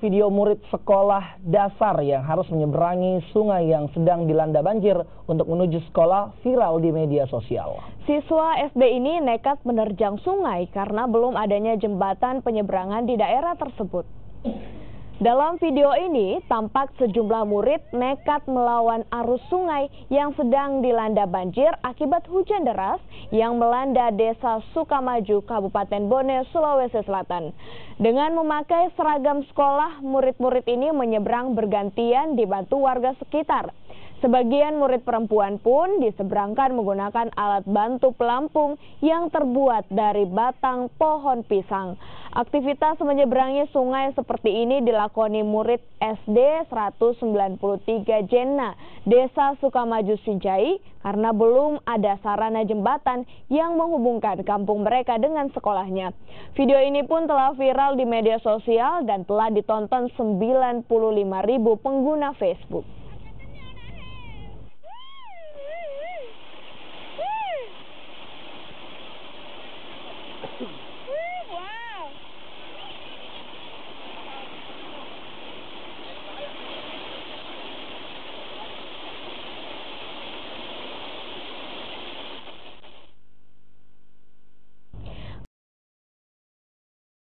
Video murid sekolah dasar yang harus menyeberangi sungai yang sedang dilanda banjir untuk menuju sekolah viral di media sosial. Siswa SD ini nekat menerjang sungai karena belum adanya jembatan penyeberangan di daerah tersebut. Dalam video ini, tampak sejumlah murid nekat melawan arus sungai yang sedang dilanda banjir akibat hujan deras yang melanda Desa Sukamaju, Kabupaten Bone, Sulawesi Selatan. Dengan memakai seragam sekolah, murid-murid ini menyeberang bergantian dibantu warga sekitar. Sebagian murid perempuan pun diseberangkan menggunakan alat bantu pelampung yang terbuat dari batang pohon pisang. Aktivitas menyeberangi sungai seperti ini dilakoni murid SD 193 Jenna, Desa Sukamaju Sinjai, karena belum ada sarana jembatan yang menghubungkan kampung mereka dengan sekolahnya. Video ini pun telah viral di media sosial dan telah ditonton 95.000 pengguna Facebook.